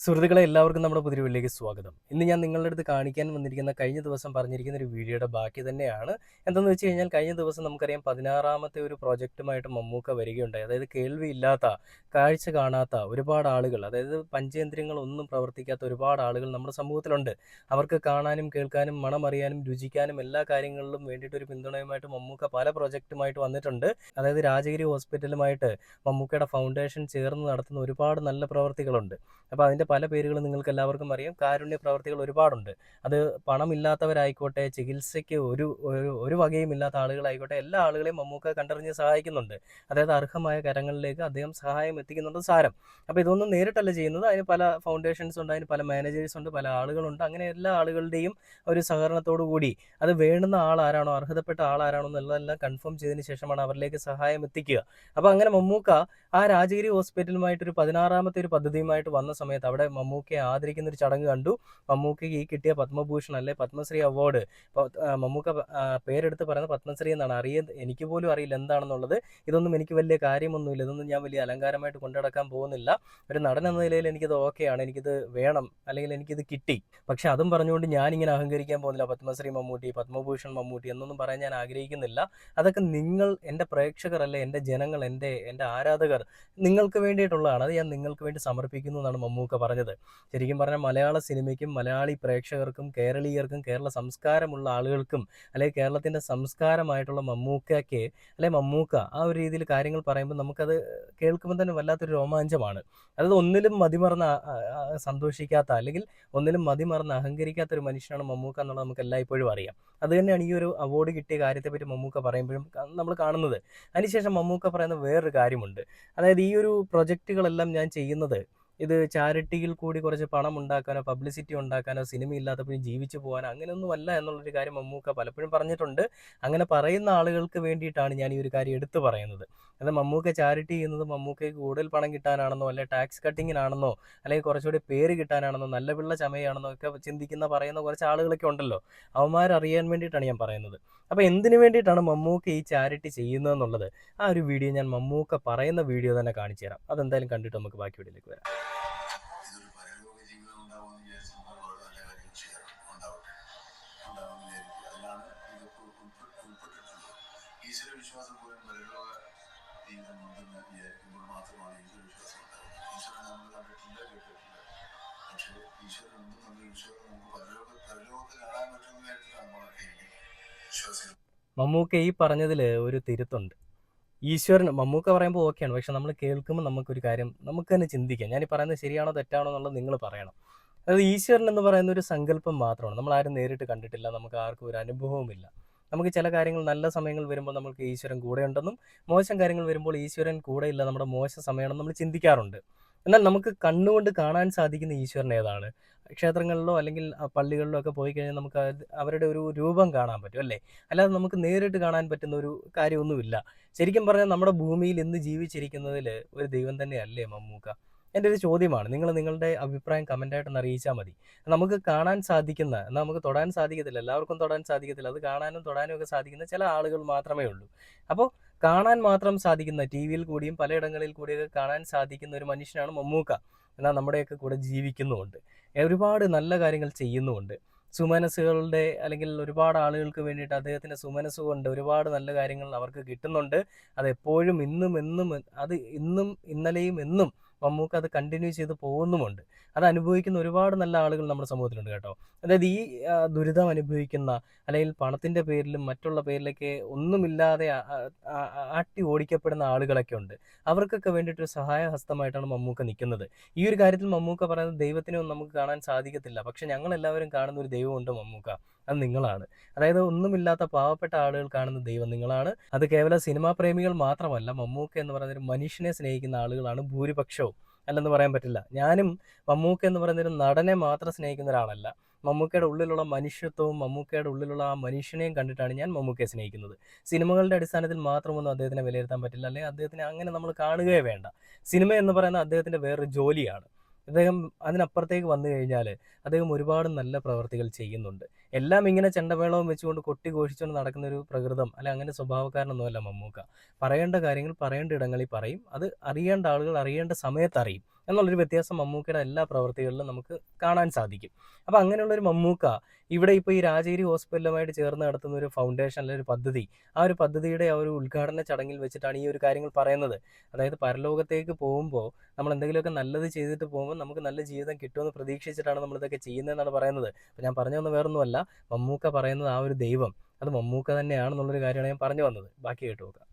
സുഹൃത്തുക്കളെ എല്ലാവർക്കും നമ്മുടെ പുതിയ വീട്ടിലേക്ക് സ്വാഗതം. ഇന്ന് ഞാൻ നിങ്ങളുടെ അടുത്ത് കാണിക്കാൻ വന്നിരിക്കുന്ന കഴിഞ്ഞ ദിവസം പറഞ്ഞിരിക്കുന്ന ഒരു വീഡിയോയുടെ ബാക്കി തന്നെയാണ്. എന്തെന്ന് വെച്ച് കഴിഞ്ഞാൽ കഴിഞ്ഞ ദിവസം നമുക്കറിയാം 16ാമത്തെ ഒരു പ്രോജക്റ്റുമായിട്ട് മമ്മൂക്ക വരികയുണ്ടായി. അതായത് കേൾവിയില്ലാത്ത, കാഴ്ച കാണാത്ത ഒരുപാട് ആളുകൾ, അതായത് പഞ്ചേന്ദ്രിയങ്ങളൊന്നും പ്രവർത്തിക്കാത്ത ഒരുപാട് ആളുകൾ നമ്മുടെ സമൂഹത്തിലുണ്ട്. അവർക്ക് കാണാനും കേൾക്കാനും മണമറിയാനും രുചിക്കാനും എല്ലാ കാര്യങ്ങളിലും വേണ്ടിയിട്ട് ഒരു പിന്തുണയുമായിട്ട് മമ്മൂക്ക പല പ്രോജക്റ്റുമായിട്ട് വന്നിട്ടുണ്ട്. അതായത് രാജഗിരി ഹോസ്പിറ്റലുമായിട്ട് മമ്മൂക്കയുടെ ഫൗണ്ടേഷൻ ചേർന്ന് നടത്തുന്ന ഒരുപാട് നല്ല പ്രവർത്തികളുണ്ട്. അപ്പോൾ അതിൻ്റെ പല പേരുകൾ നിങ്ങൾക്ക് എല്ലാവർക്കും അറിയാം. കാരുണ്യ പ്രവർത്തികൾ ഒരുപാടുണ്ട്. അത് പണമില്ലാത്തവരായിക്കോട്ടെ, ചികിത്സയ്ക്ക് ഒരു ഒരു ഒരു വകയും ഇല്ലാത്ത ആളുകളായിക്കോട്ടെ, എല്ലാ ആളുകളെയും മമ്മൂക്ക കണ്ടറിഞ്ഞ് സഹായിക്കുന്നുണ്ട്. അതായത് അർഹമായ കരങ്ങളിലേക്ക് അദ്ദേഹം സഹായം എത്തിക്കുന്നുണ്ട് സാരം. അപ്പോൾ ഇതൊന്നും നേരിട്ടല്ല ചെയ്യുന്നത്. അതിന് പല ഫൗണ്ടേഷൻസ് ഉണ്ട്, അതിന് പല മാനേജേഴ്സ് ഉണ്ട്, പല ആളുകളുണ്ട്. അങ്ങനെ എല്ലാ ആളുകളുടെയും ഒരു സഹകരണത്തോടു കൂടി അത് വേണ്ടുന്ന ആളാരാണോ, അർഹതപ്പെട്ട ആളാരാണോ എന്നുള്ളതെല്ലാം കൺഫേം ചെയ്തതിന് ശേഷമാണ് അവരിലേക്ക് സഹായം എത്തിക്കുക. അപ്പോൾ അങ്ങനെ മമ്മൂക്ക ആ രാജഗിരി ഹോസ്പിറ്റലുമായിട്ടൊരു 16ാമത്തെ ഒരു പദ്ധതിയുമായിട്ട് വന്ന സമയത്ത് അവിടെ മമ്മൂക്കയെ ആദരിക്കുന്ന ഒരു ചടങ്ങ് കണ്ടു. മമ്മൂക്കയ്ക്ക് ഈ കിട്ടിയ പത്മഭൂഷൺ അല്ലെ പത്മശ്രീ അവാർഡ്, മമ്മൂക്ക പേരെടുത്ത് പറയുന്നത് പത്മശ്രീ എന്നാണ്. എനിക്ക് പോലും അറിയില്ല എന്താണെന്നുള്ളത്. ഇതൊന്നും എനിക്ക് വലിയ കാര്യമൊന്നുമില്ല, ഇതൊന്നും ഞാൻ വലിയ അലങ്കാരമായിട്ട് കൊണ്ടുനടക്കാൻ പോകുന്നില്ല. ഒരു നടൻ എന്ന നിലയിൽ എനിക്കിത് ഓക്കെയാണ്, എനിക്കിത് വേണം, അല്ലെങ്കിൽ എനിക്കിത് കിട്ടി. പക്ഷെ അതും പറഞ്ഞുകൊണ്ട് ഞാനിങ്ങനെ അഹങ്കരിക്കാൻ പോകുന്നില്ല. പത്മശ്രീ മമ്മൂട്ടി, പത്മഭൂഷൺ മമ്മൂട്ടി എന്നൊന്നും പറയാൻ ഞാൻ ആഗ്രഹിക്കുന്നില്ല. അതൊക്കെ നിങ്ങൾ, എൻ്റെ പ്രേക്ഷകർ അല്ലെ, എൻ്റെ ജനങ്ങൾ, എൻ്റെ ആരാധകർ, നിങ്ങൾക്ക് വേണ്ടിയിട്ടുള്ളതാണ്. അത് ഞാൻ നിങ്ങൾക്ക് വേണ്ടി സമർപ്പിക്കുന്നു എന്നാണ് മമ്മൂക്ക പറഞ്ഞത്. ശരിക്കും പറഞ്ഞാൽ മലയാള സിനിമയ്ക്കും മലയാളി പ്രേക്ഷകർക്കും കേരളീയർക്കും കേരള സംസ്കാരമുള്ള ആളുകൾക്കും അല്ലെങ്കിൽ കേരളത്തിൻ്റെ സംസ്കാരമായിട്ടുള്ള മമ്മൂക്കയ്ക്ക് മമ്മൂക്ക ആ ഒരു രീതിയിൽ കാര്യങ്ങൾ പറയുമ്പോൾ നമുക്കത് കേൾക്കുമ്പോൾ തന്നെ വല്ലാത്തൊരു രോമാഞ്ചമാണ്. അതായത് ഒന്നിലും മതിമറന്ന് സന്തോഷിക്കാത്ത, അല്ലെങ്കിൽ ഒന്നിലും മതിമറന്ന് അഹങ്കരിക്കാത്ത ഒരു മനുഷ്യനാണ് മമ്മൂക്ക എന്നുള്ളത് നമുക്ക് എല്ലായ്പ്പോഴും അറിയാം. അത് തന്നെയാണ് ഈ ഒരു അവാർഡ് കിട്ടിയ കാര്യത്തെപ്പറ്റി മമ്മൂക്ക പറയുമ്പോഴും നമ്മൾ കാണുന്നത്. അതിനുശേഷം മമ്മൂക്ക പറയുന്ന വേറൊരു കാര്യമുണ്ട്. അതായത് ഈ ഒരു പ്രൊജക്റ്റുകളെല്ലാം ഞാൻ ചെയ്യുന്നത് ഇത് ചാരിറ്റിയിൽ കൂടി കുറച്ച് പണം ഉണ്ടാക്കാനോ, പബ്ലിസിറ്റി ഉണ്ടാക്കാനോ, സിനിമ ഇല്ലാത്തപ്പോഴും ജീവിച്ചു പോകാനോ അങ്ങനെയൊന്നും അല്ല എന്നുള്ളൊരു കാര്യം മമ്മൂക്ക പലപ്പോഴും പറഞ്ഞിട്ടുണ്ട്. അങ്ങനെ പറയുന്ന ആളുകൾക്ക് വേണ്ടിയിട്ടാണ് ഞാൻ ഈ ഒരു കാര്യം എടുത്തു പറയുന്നത്. അത് മമ്മൂക്ക ചാരിറ്റി ചെയ്യുന്നത് മമ്മൂക്കയ്ക്ക് കൂടുതൽ പണം കിട്ടാനാണെന്നോ, അല്ലെങ്കിൽ ടാക്സ് കട്ടിങ്ങിനാണെന്നോ, അല്ലെങ്കിൽ കുറച്ചുകൂടി പേര് കിട്ടാനാണെന്നോ, നല്ല പിള്ള ചമയാണെന്നോ ഒക്കെ ചിന്തിക്കുന്ന പറയുന്ന കുറച്ച് ആളുകളൊക്കെ ഉണ്ടല്ലോ. അവന്മാരറിയാൻ വേണ്ടിയിട്ടാണ് ഞാൻ പറയുന്നത്. അപ്പോൾ എന്തിനു വേണ്ടിയിട്ടാണ് മമ്മൂക്ക ഈ ചാരിറ്റി ചെയ്യുന്നതെന്നുള്ളത് ആ ഒരു വീഡിയോ ഞാൻ മമ്മൂക്ക പറയുന്ന വീഡിയോ തന്നെ കാണിച്ചു തരാം. അതെന്തായാലും കണ്ടിട്ട് നമുക്ക് ബാക്കി വീഡിയോയിലേക്ക് വരാം. ഈശ്വരവിശ്വാസം പോലും പരലോക ജീവിതം ഉണ്ടെന്ന് വിചാരിക്കുമ്പോൾ മാത്രമാണ് ഈശ്വരവിശ്വാസം ഉണ്ടാകുന്നത്. ഈശ്വരൻ നമ്മൾ കണ്ടിട്ടില്ല, കേട്ടിട്ടില്ല. പക്ഷേ ഈശ്വരൻ ഉണ്ടെന്നുള്ള ഈശ്വരൻ നമുക്ക് പരലോകത്തിൽ കാണാൻ പറ്റുന്ന കാര്യത്തിലാണ് നമ്മളൊക്കെ ഇരിക്കുന്നത് വിശ്വാസികൾ. മമ്മൂക്ക ഈ പറഞ്ഞതിൽ ഒരു തിരുത്തുണ്ട്. ഈശ്വരൻ മമ്മൂക്ക പറയുമ്പോൾ ഓക്കെയാണ്, പക്ഷെ നമ്മൾ കേൾക്കുമ്പോൾ നമുക്കൊരു കാര്യം നമുക്ക് തന്നെ ചിന്തിക്കാം. ഞാൻ ഈ പറയുന്നത് ശരിയാണോ തെറ്റാണോ എന്നുള്ളത് നിങ്ങൾ പറയണം. അതായത് ഈശ്വരൻ എന്ന് പറയുന്ന ഒരു സങ്കല്പം മാത്രമാണ്. നമ്മൾ ആരും നേരിട്ട് കണ്ടിട്ടില്ല, നമുക്ക് ആർക്കും ഒരു അനുഭവവുമില്ല. നമുക്ക് ചില കാര്യങ്ങൾ, നല്ല സമയങ്ങൾ വരുമ്പോൾ നമുക്ക് ഈശ്വരൻ കൂടെ ഉണ്ടെന്നും, മോശം കാര്യങ്ങൾ വരുമ്പോൾ ഈശ്വരൻ കൂടെ ഇല്ല, നമ്മുടെ മോശം സമയമാണെന്ന് നമ്മൾ ചിന്തിക്കാറുണ്ട്. എന്നാൽ നമുക്ക് കണ്ണുകൊണ്ട് കാണാൻ സാധിക്കുന്ന ഈശ്വരൻ ഏതാണ്? ക്ഷേത്രങ്ങളിലോ അല്ലെങ്കിൽ പള്ളികളിലോ ഒക്കെ പോയി കഴിഞ്ഞാൽ നമുക്ക് അവരുടെ ഒരു രൂപം കാണാൻ പറ്റും അല്ലേ? അല്ലാതെ നമുക്ക് നേരിട്ട് കാണാൻ പറ്റുന്ന ഒരു കാര്യമൊന്നുമില്ല. ശരിക്കും പറഞ്ഞാൽ നമ്മുടെ ഭൂമിയിൽ ഇന്ന് ജീവിച്ചിരിക്കുന്നതിൽ ഒരു ദൈവം തന്നെയല്ലേ മമ്മൂക്ക? എൻ്റെ ഒരു ചോദ്യമാണ്. നിങ്ങൾ നിങ്ങളുടെ അഭിപ്രായം കമൻ്റായിട്ടൊന്ന് അറിയിച്ചാൽ മതി. നമുക്ക് കാണാൻ സാധിക്കുന്ന, എന്നാൽ നമുക്ക് തൊടാൻ സാധിക്കത്തില്ല, എല്ലാവർക്കും തൊടാൻ സാധിക്കത്തില്ല. അത് കാണാനും തൊടാനും ഒക്കെ സാധിക്കുന്ന ചില ആളുകൾ മാത്രമേ ഉള്ളൂ. അപ്പോൾ കാണാൻ മാത്രം സാധിക്കുന്ന, ടി വിയിൽ കൂടിയും പലയിടങ്ങളിൽ കൂടിയൊക്കെ കാണാൻ സാധിക്കുന്ന ഒരു മനുഷ്യനാണ് മമ്മൂക്ക. എന്നാൽ നമ്മുടെയൊക്കെ കൂടെ ജീവിക്കുന്നുമുണ്ട്, ഒരുപാട് നല്ല കാര്യങ്ങൾ ചെയ്യുന്നുമുണ്ട്. സുമനസ്സുകളുടെ, അല്ലെങ്കിൽ ഒരുപാട് ആളുകൾക്ക് വേണ്ടിയിട്ട് അദ്ദേഹത്തിൻ്റെ സുമനസ്സ് കൊണ്ട് ഒരുപാട് നല്ല കാര്യങ്ങൾ അവർക്ക് കിട്ടുന്നുണ്ട്. അതെപ്പോഴും ഇന്നും എന്നും, അത് ഇന്നും ഇന്നലെയും എന്നും മമ്മൂക്ക അത് കണ്ടിന്യൂ ചെയ്ത് പോകുന്നുമുണ്ട്. അത് അനുഭവിക്കുന്ന ഒരുപാട് നല്ല ആളുകൾ നമ്മുടെ സമൂഹത്തിലുണ്ട് കേട്ടോ. അതായത് ഈ ദുരിതം അനുഭവിക്കുന്ന, അല്ലെങ്കിൽ പണത്തിൻ്റെ പേരിലും മറ്റുള്ള പേരിലൊക്കെ ഒന്നുമില്ലാതെ ആട്ടി ഓടിക്കപ്പെടുന്ന ആളുകളൊക്കെ ഉണ്ട്. അവർക്കൊക്കെ വേണ്ടിയിട്ടൊരു സഹായഹസ്തമായിട്ടാണ് മമ്മൂക്ക നിൽക്കുന്നത്. ഈ ഒരു കാര്യത്തിൽ മമ്മൂക്ക പറയുന്നത് ദൈവത്തിനൊന്നും നമുക്ക് കാണാൻ സാധിക്കത്തില്ല, പക്ഷെ ഞങ്ങളെല്ലാവരും കാണുന്ന ഒരു ദൈവമുണ്ട് മമ്മൂക്ക, അത് നിങ്ങളാണ്. അതായത് ഒന്നുമില്ലാത്ത പാവപ്പെട്ട ആളുകൾ കാണുന്ന ദൈവം നിങ്ങളാണ്. അത് കേവലം സിനിമാ പ്രേമികൾ മാത്രമല്ല, മമ്മൂക്ക എന്ന് പറയുന്ന ഒരു മനുഷ്യനെ സ്നേഹിക്കുന്ന ആളുകളാണ് ഭൂരിപക്ഷവും. അല്ലെന്ന് പറയാൻ പറ്റില്ല. ഞാനും മമ്മൂക്ക എന്ന് പറയുന്നൊരു നടനെ മാത്രം സ്നേഹിക്കുന്ന ഒരാളല്ല. മമ്മൂക്കയുടെ ഉള്ളിലുള്ള മനുഷ്യത്വവും മമ്മൂക്കയുടെ ഉള്ളിലുള്ള ആ മനുഷ്യനെയും കണ്ടിട്ടാണ് ഞാൻ മമ്മൂക്കയെ സ്നേഹിക്കുന്നത്. സിനിമകളുടെ അടിസ്ഥാനത്തിൽ മാത്രമൊന്നും അദ്ദേഹത്തിനെ വിലയിരുത്താൻ പറ്റില്ല, അല്ലെങ്കിൽ അദ്ദേഹത്തിനെ അങ്ങനെ നമ്മൾ കാണുകയേ വേണ്ട. സിനിമ എന്ന് പറയുന്നത് അദ്ദേഹത്തിൻ്റെ വേറൊരു ജോലിയാണ്. അദ്ദേഹം അതിനപ്പുറത്തേക്ക് വന്നു കഴിഞ്ഞാൽ അദ്ദേഹം ഒരുപാട് നല്ല പ്രവർത്തികൾ ചെയ്യുന്നുണ്ട്. എല്ലാം ഇങ്ങനെ ചെണ്ടമേളവും വെച്ചുകൊണ്ട് കൊട്ടി ഘോഷിച്ചുകൊണ്ട് നടക്കുന്ന ഒരു പ്രകൃതം, അല്ലെ അങ്ങനെ സ്വഭാവക്കാരനൊന്നുമല്ല മമ്മൂക്ക. പറയേണ്ട കാര്യങ്ങൾ പറയേണ്ട ഇടങ്ങളിൽ പറയും. അത് അറിയേണ്ട ആളുകൾ അറിയേണ്ട സമയത്ത് അറിയും. എന്നുള്ളൊരു വ്യത്യാസം മമ്മൂക്കയുടെ എല്ലാ പ്രവൃത്തികളിലും നമുക്ക് കാണാൻ സാധിക്കും. അപ്പോൾ അങ്ങനെയുള്ളൊരു മമ്മൂക്ക ഇവിടെ ഇപ്പോൾ ഈ രാജഗിരി ഹോസ്പിറ്റലുമായിട്ട് ചേർന്ന് നടത്തുന്ന ഒരു ഫൗണ്ടേഷൻ അല്ലെങ്കിൽ ഒരു പദ്ധതി, ആ ഒരു പദ്ധതിയുടെ ആ ഒരു ഉദ്ഘാടന ചടങ്ങിൽ വെച്ചിട്ടാണ് ഈ ഒരു കാര്യങ്ങൾ പറയുന്നത്. അതായത് പരലോകത്തേക്ക് പോകുമ്പോൾ നമ്മൾ എന്തെങ്കിലുമൊക്കെ നല്ലത് ചെയ്തിട്ട് പോകുമ്പോൾ നമുക്ക് നല്ല ജീവിതം കിട്ടുമെന്ന് പ്രതീക്ഷിച്ചിട്ടാണ് നമ്മളിതൊക്കെ ചെയ്യുന്നതെന്നാണ് പറയുന്നത്. അപ്പോൾ ഞാൻ പറഞ്ഞു വന്നത് വേറൊന്നുമല്ല, മമ്മൂക്ക പറയുന്നത് ആ ഒരു ദൈവം അത് മമ്മൂക്ക തന്നെയാണെന്നുള്ളൊരു കാര്യമാണ് ഞാൻ പറഞ്ഞു വന്നത്. ബാക്കി കേട്ട് നോക്കാം.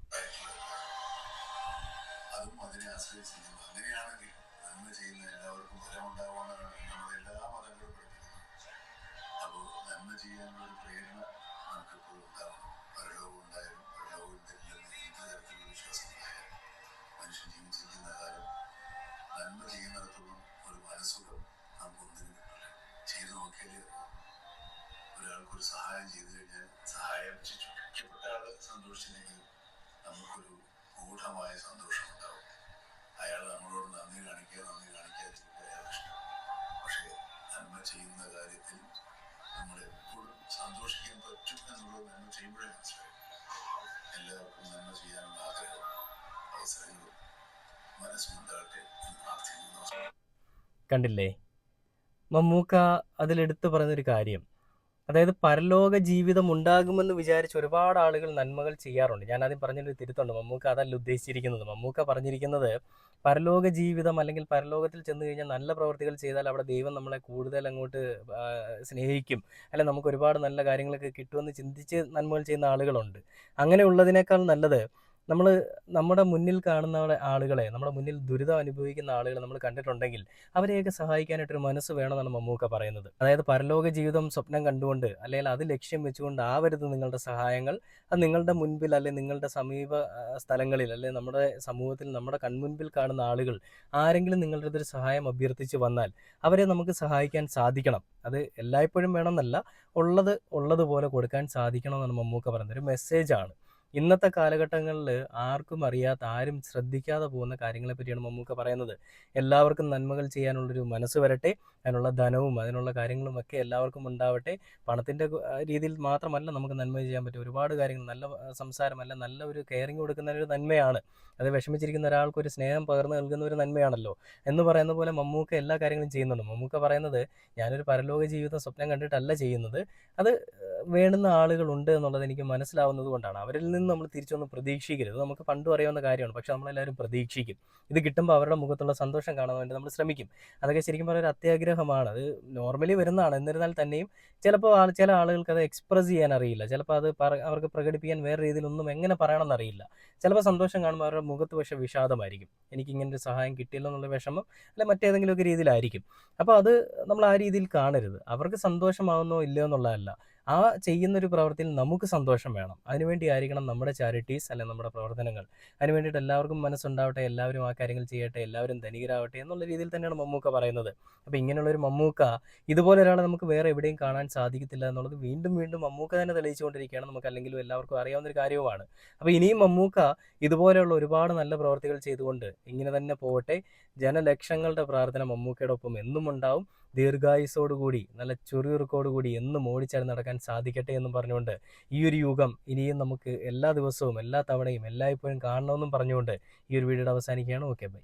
അതും അതിനെ ആശ്രയിച്ചിരിക്കുന്നു. അങ്ങനെയാണെങ്കിൽ നന്മ ചെയ്യുന്ന എല്ലാവർക്കും ഫലമുണ്ടാവുമെന്നാണ് നമ്മുടെ എല്ലാ മതങ്ങളും പഠിപ്പിക്കുന്നത്. അപ്പോൾ നന്മ ചെയ്യാനുള്ള ഒരു പ്രേരണ നമുക്ക് എപ്പോഴും ഉണ്ടാവണം. പരലോകം ഉണ്ടായാലും പരലോകം തരില്ലെന്ന് എന്ത് തരത്തിലുള്ള വിശ്വാസം ഉണ്ടായാലും മനുഷ്യൻ ജീവിച്ചിരിക്കുന്ന കാലം നന്മ ചെയ്യുന്നിടത്തോളം ഒരു മനസ്സുഖം നമുക്ക് ഒന്നിനും കിട്ടില്ല. ചെയ്തു നോക്കിയാൽ ഒരാൾക്കൊരു സഹായം ചെയ്തു കഴിഞ്ഞാൽ സഹായം ചുറ്റപ്പെട്ട ആൾ സന്തോഷിച്ചില്ലെങ്കിലും നമുക്കൊരു ഗൂഢമായ സന്തോഷം ഉണ്ടാവും. അയാൾ നമ്മളോട് നന്ദി കാണിക്കാതിരിക്കുക അയാൾ ഇഷ്ടം. പക്ഷേ നന്മ ചെയ്യുന്ന കാര്യത്തിൽ നമ്മൾ എപ്പോഴും സന്തോഷിക്കാൻ പറ്റും എന്നുള്ളത് നന്മ ചെയ്യുമ്പോഴേ മനസ്സിലാവും. എല്ലാവർക്കും നന്മ ചെയ്യാനുള്ള ആഗ്രഹവും അവസരങ്ങളും മനസ്സുണ്ടാകട്ടെ എന്ന് പ്രാർത്ഥിക്കുന്നു. കണ്ടില്ലേ, മമ്മൂക്ക അതിലെടുത്ത് പറയുന്നൊരു കാര്യം, അതായത് പരലോക ജീവിതം ഉണ്ടാകുമെന്ന് വിചാരിച്ച് ഒരുപാട് ആളുകൾ നന്മകൾ ചെയ്യാറുണ്ട്. ഞാൻ ആദ്യം പറഞ്ഞൊരു തിരുത്തുണ്ട്, മമ്മൂക്ക അതല്ല ഉദ്ദേശിച്ചിരിക്കുന്നത്. മമ്മൂക്ക പറഞ്ഞിരിക്കുന്നത് പരലോക ജീവിതം അല്ലെങ്കിൽ പരലോകത്തിൽ ചെന്ന് കഴിഞ്ഞാൽ നല്ല പ്രവർത്തികൾ ചെയ്താൽ അവിടെ ദൈവം നമ്മളെ കൂടുതൽ അങ്ങോട്ട് സ്നേഹിക്കും, അല്ലെങ്കിൽ നമുക്ക് ഒരുപാട് നല്ല കാര്യങ്ങളൊക്കെ കിട്ടുമെന്ന് ചിന്തിച്ച് നന്മകൾ ചെയ്യുന്ന ആളുകളുണ്ട്. അങ്ങനെയുള്ളതിനേക്കാൾ നല്ലത് നമ്മൾ നമ്മുടെ മുന്നിൽ കാണുന്ന ആളുകളെ, നമ്മുടെ മുന്നിൽ ദുരിതം അനുഭവിക്കുന്ന ആളുകളെ നമ്മൾ കണ്ടിട്ടുണ്ടെങ്കിൽ അവരെയൊക്കെ സഹായിക്കാനായിട്ടൊരു മനസ്സ് വേണമെന്നാണ് മമ്മൂക്ക പറയുന്നത്. അതായത് പരലോക ജീവിതം സ്വപ്നം കണ്ടുകൊണ്ട് അല്ലെങ്കിൽ അത് ലക്ഷ്യം വെച്ചുകൊണ്ട് ആവരുത് നിങ്ങളുടെ സഹായങ്ങൾ. അത് നിങ്ങളുടെ മുൻപിൽ അല്ലെങ്കിൽ നിങ്ങളുടെ സമീപ സ്ഥലങ്ങളിൽ അല്ലെങ്കിൽ നമ്മുടെ സമൂഹത്തിൽ നമ്മുടെ കൺമുൻപിൽ കാണുന്ന ആളുകൾ ആരെങ്കിലും നിങ്ങളുടെ അടുത്തൊരു സഹായം അഭ്യർത്ഥിച്ച് വന്നാൽ അവരെ നമുക്ക് സഹായിക്കാൻ സാധിക്കണം. അത് എല്ലായ്പ്പോഴും വേണമെന്നല്ല, ഉള്ളതുപോലെ കൊടുക്കാൻ സാധിക്കണം എന്നാണ് മമ്മൂക്ക പറയുന്നത്. ഒരു മെസ്സേജാണ്. ഇന്നത്തെ കാലഘട്ടങ്ങളിൽ ആർക്കും അറിയാത്ത, ആരും ശ്രദ്ധിക്കാതെ പോകുന്ന കാര്യങ്ങളെ പറ്റിയാണ് മമ്മൂക്ക പറയുന്നത്. എല്ലാവർക്കും നന്മകൾ ചെയ്യാനുള്ളൊരു മനസ്സ് വരട്ടെ, അതിനുള്ള ധനവും അതിനുള്ള കാര്യങ്ങളും ഒക്കെ എല്ലാവർക്കും ഉണ്ടാവട്ടെ. പണത്തിൻ്റെ രീതിയിൽ മാത്രമല്ല നമുക്ക് നന്മ ചെയ്യാൻ പറ്റും. ഒരുപാട് കാര്യങ്ങൾ, നല്ല സംസാരമല്ല, നല്ല ഒരു കെയറിങ് കൊടുക്കുന്ന ഒരു നന്മയാണ്. അത് വിഷമിച്ചിരിക്കുന്ന ഒരാൾക്ക് ഒരു സ്നേഹം പകർന്നു നൽകുന്ന ഒരു നന്മയാണല്ലോ എന്ന് പറയുന്ന പോലെ മമ്മൂക്ക എല്ലാ കാര്യങ്ങളും ചെയ്യുന്നുണ്ട്. മമ്മൂക്ക പറയുന്നത്, ഞാനൊരു പരലോക ജീവിതം സ്വപ്നം കണ്ടിട്ടല്ല ചെയ്യുന്നത്, അത് വേണ്ടുന്ന ആളുകളുണ്ട് എന്നുള്ളത് എനിക്ക് മനസ്സിലാവുന്നത് കൊണ്ടാണ്. അവരിൽ നിന്ന് നമ്മൾ തിരിച്ചൊന്നും പ്രതീക്ഷിക്കരുത്. നമുക്ക് പണ്ടും അറിയാവുന്ന കാര്യമാണ്. പക്ഷെ നമ്മളെല്ലാവരും പ്രതീക്ഷിക്കും. ഇത് കിട്ടുമ്പോൾ അവരുടെ മുഖത്തുള്ള സന്തോഷം കാണാൻ വേണ്ടി നമ്മൾ ശ്രമിക്കും. അതൊക്കെ ശരിക്കും പറഞ്ഞാൽ ഒരു അത്യാഗ്രഹമാണ്. അത് നോർമലി വരുന്നതാണ്. എന്നിരുന്നാൽ തന്നെയും ചിലപ്പോൾ ചില ആളുകൾക്ക് അത് എക്സ്പ്രസ് ചെയ്യാൻ അറിയില്ല. ചിലപ്പോൾ അത് അവർക്ക് പ്രകടിപ്പിക്കാൻ വേറെ രീതിയിലൊന്നും എങ്ങനെ പറയണമെന്ന് അറിയില്ല. ചിലപ്പോൾ സന്തോഷം കാണുമ്പോൾ അവരുടെ മുഖത്ത് പക്ഷേ വിഷാദമായിരിക്കും. എനിക്കിങ്ങനൊരു സഹായം കിട്ടിയല്ലോ എന്നുള്ള വിഷമം അല്ലെ മറ്റേതെങ്കിലുമൊക്കെ രീതിയിലായിരിക്കും. അപ്പോൾ അത് നമ്മൾ ആ രീതിയിൽ കാണരുത്. അവർക്ക് സന്തോഷമാവുന്നോ ഇല്ലയോ എന്നുള്ളതല്ല, ആ ചെയ്യുന്നൊരു പ്രവൃത്തിയിൽ നമുക്ക് സന്തോഷം വേണം. അതിനുവേണ്ടി ആയിരിക്കണം നമ്മുടെ ചാരിറ്റീസ് അല്ലെങ്കിൽ നമ്മുടെ പ്രവർത്തനങ്ങൾ. അതിന് വേണ്ടിയിട്ട് എല്ലാവർക്കും മനസ്സുണ്ടാവട്ടെ, എല്ലാവരും ആ കാര്യങ്ങൾ ചെയ്യട്ടെ, എല്ലാവരും ധനികരാവട്ടെ എന്നുള്ള രീതിയിൽ തന്നെയാണ് മമ്മൂക്ക പറയുന്നത്. അപ്പോൾ ഇങ്ങനെയുള്ളൊരു മമ്മൂക്ക, ഇതുപോലെ ഒരാളെ നമുക്ക് വേറെ എവിടെയും കാണാൻ സാധിക്കത്തില്ല എന്നുള്ളത് വീണ്ടും വീണ്ടും മമ്മൂക്ക തന്നെ തെളിയിച്ചുകൊണ്ടിരിക്കുകയാണ്. നമുക്ക് അല്ലെങ്കിലും എല്ലാവർക്കും അറിയാവുന്നൊരു കാര്യവുമാണ്. അപ്പോൾ ഇനിയും മമ്മൂക്ക ഇതുപോലെയുള്ള ഒരുപാട് നല്ല പ്രവർത്തികൾ ചെയ്തുകൊണ്ട് ഇങ്ങനെ തന്നെ പോവട്ടെ. ജനലക്ഷങ്ങളുടെ പ്രാർത്ഥന മമ്മൂക്കയുടെ ഒപ്പം എന്നും ഉണ്ടാവും. ദീർഘായുസ്സോടുകൂടി നല്ല ചുറുചുറുക്കോടുകൂടി എന്നും ഓടിച്ചാടി നടക്കാൻ സാധിക്കട്ടെ എന്നും പറഞ്ഞുകൊണ്ട് ഈ ഒരു യുഗം ഇനിയും നമുക്ക് എല്ലാ ദിവസവും, എല്ലാ തവണയും, എല്ലായ്പ്പോഴും കാണണമെന്നും പറഞ്ഞുകൊണ്ട് ഈ ഒരു വീഡിയോ അവസാനിക്കുകയാണ്. Okay, by.